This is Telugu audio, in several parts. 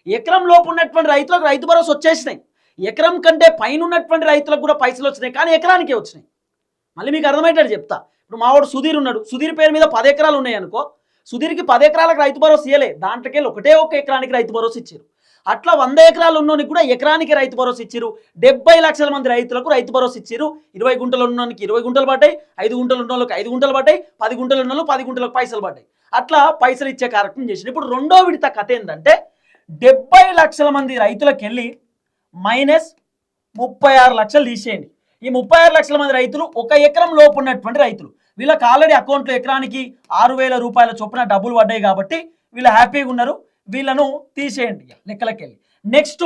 ఎకరం లోపు ఉన్నటువంటి రైతులకు రైతు భరోసా వచ్చేసినాయి. ఎకరం కంటే పైన ఉన్నటువంటి రైతులకు కూడా పైసలు వచ్చినాయి, కానీ ఎకరానికే వచ్చినాయి. మళ్ళీ మీకు అర్థమయ్యేటట్టు చెప్తా. ఇప్పుడు మావాడు సుధీర్ ఉన్నాడు, సుధీర్ పేరు మీద 10 ఎకరాలు ఉన్నాయి అనుకో, సుధీర్కి 10 ఎకరాలకు రైతు భరోసా ఇయ్యలే, దాంట్లోకి ఒకటే ఒక ఎకరానికి రైతు భరోసా ఇచ్చారు. అట్లా 100 ఎకరాలు ఉన్నోనికి కూడా ఎకరానికి రైతు భరోసా ఇచ్చారు. 70 లక్షల మంది రైతులకు రైతు భరోసా ఇచ్చారు. 20 గుంటలు ఉన్నోనికి 20 గుంటలు పడ్డాయి, 5 గుంటలు ఉన్న వాళ్ళకి 5 గుంటలు పడ్డాయి, 10 గుంటలు ఉన్న వాళ్ళు 10 గుంటలకు పైసలు పడ్డాయి. అట్లా పైసలు ఇచ్చే కార్యక్రమం చేసింది. ఇప్పుడు రెండో విడత కథ ఏంటంటే 70 లక్షల మంది రైతులకు వెళ్ళి -36 లక్షలు తీసేయండి. ఈ 36 లక్షల మంది రైతులు 1 ఎకరం లోపు ఉన్నటువంటి రైతులు. వీళ్ళకి ఆల్రెడీ అకౌంట్లో ఎకరానికి 6,000 రూపాయల చొప్పున డబ్బులు పడ్డాయి కాబట్టి వీళ్ళు హ్యాపీగా ఉన్నారు. వీళ్ళను తీసేయండి లెక్కలకి వెళ్ళి. నెక్స్ట్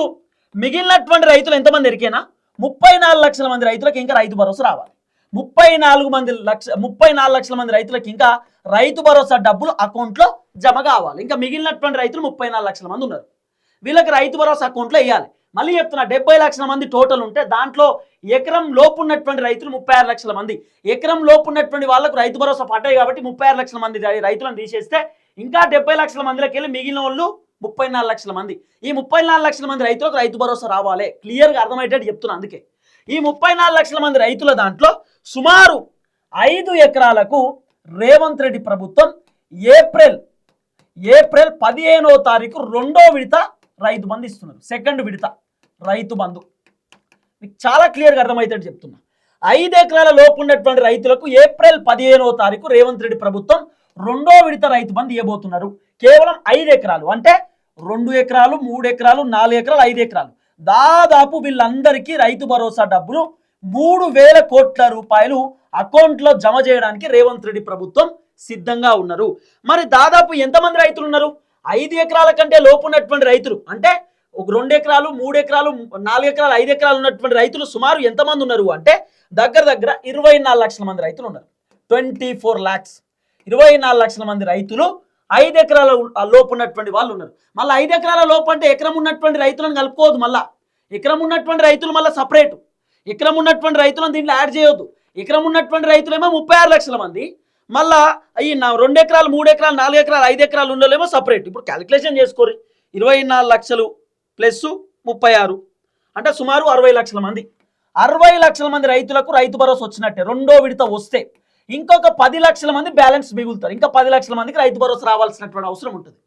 మిగిలినటువంటి రైతులు ఎంతమంది ఎరికేనా? 34 లక్షల మంది రైతులకు ఇంకా రైతు భరోసా రావాలి. 34 లక్షల మంది రైతులకు ఇంకా రైతు భరోసా డబ్బులు అకౌంట్లో జమ కావాలి. ఇంకా మిగిలినటువంటి రైతులు 34 లక్షల మంది ఉన్నారు. వీళ్ళకి రైతు భరోసా అకౌంట్లో వేయాలి. మళ్ళీ చెప్తున్నా, 70 లక్షల మంది టోటల్ ఉంటే దాంట్లో ఎకరం లోపు ఉన్నటువంటి రైతులు 36 లక్షల మంది. ఎకరం లోపు ఉన్నటువంటి వాళ్ళకు రైతు భరోసా పడ్డాయి కాబట్టి 36 లక్షల మంది రైతులను తీసేస్తే ఇంకా 70 లక్షల మందిలోకి వెళ్ళి మిగిలిన వాళ్ళు 34 లక్షల మంది. ఈ 34 లక్షల మంది రైతులకు రైతు భరోసా రావాలి. క్లియర్గా అర్థమయ్యేటట్టు చెప్తున్నా. అందుకే ఈ 34 లక్షల మంది రైతుల దాంట్లో సుమారు 5 ఎకరాలకు రేవంత్ రెడ్డి ప్రభుత్వం ఏప్రిల్ 15వ తారీఖు రెండో విడత రైతు బంధు ఇస్తున్నారు. సెకండ్ విడత రైతు బంధు మీకు చాలా క్లియర్గా అర్థమవుతాడు చెప్తున్నా. 5 ఎకరాల లోపు ఉన్నటువంటి రైతులకు ఏప్రిల్ 15వ తారీఖు రేవంత్ రెడ్డి ప్రభుత్వం రెండో విడత రైతు బంధు ఇవ్వబోతున్నారు. కేవలం 5 ఎకరాలు అంటే 2 ఎకరాలు, 3 ఎకరాలు, 4 ఎకరాలు, 5 ఎకరాలు దాదాపు వీళ్ళందరికీ రైతు భరోసా డబ్బులు 3,000 కోట్ల రూపాయలు అకౌంట్లో జమ చేయడానికి రేవంత్ రెడ్డి ప్రభుత్వం సిద్ధంగా ఉన్నారు. మరి దాదాపు ఎంతమంది రైతులు ఉన్నారు? 5 ఎకరాల కంటే లోపు ఉన్నటువంటి రైతులు అంటే ఒక 2 ఎకరాలు, 3 ఎకరాలు, 4 ఎకరాలు, 5 ఎకరాలు ఉన్నటువంటి రైతులు సుమారు ఎంతమంది ఉన్నారు అంటే దగ్గర 24 లక్షల మంది రైతులు ఉన్నారు. 24 lakhs 24 లక్షల మంది రైతులు 5 ఎకరాల లోపు ఉన్నటువంటి వాళ్ళు ఉన్నారు. మళ్ళీ 5 ఎకరాల లోపు అంటే ఎకరం ఉన్నటువంటి రైతులను కలుపుకోవద్దు. మళ్ళీ ఎకరం ఉన్నటువంటి రైతులు మళ్ళీ సపరేట్, ఎకరం ఉన్నటువంటి రైతులను దీంట్లో యాడ్ చేయొద్దు. ఎకరం ఉన్నటువంటి రైతులేమో 36 లక్షల మంది, మళ్ళీ ఈ 2 ఎకరాలు, 3 ఎకరాలు, 4 ఎకరాలు, 5 ఎకరాలు ఉండలేమో సపరేట్. ఇప్పుడు క్యాలిక్యులేషన్ చేసుకోరు. 24 లక్షలు ప్లస్ 36 అంటే సుమారు 60 లక్షల మంది. 60 లక్షల మంది రైతులకు రైతు భరోసా వచ్చినట్టే. రెండో విడత వస్తే ఇంకొక 10 లక్షల మంది బ్యాలెన్స్ మిగులుతారు. ఇంకా 10 లక్షల మందికి రైతు భరోసా రావాల్సినటువంటి అవసరం ఉంటుంది.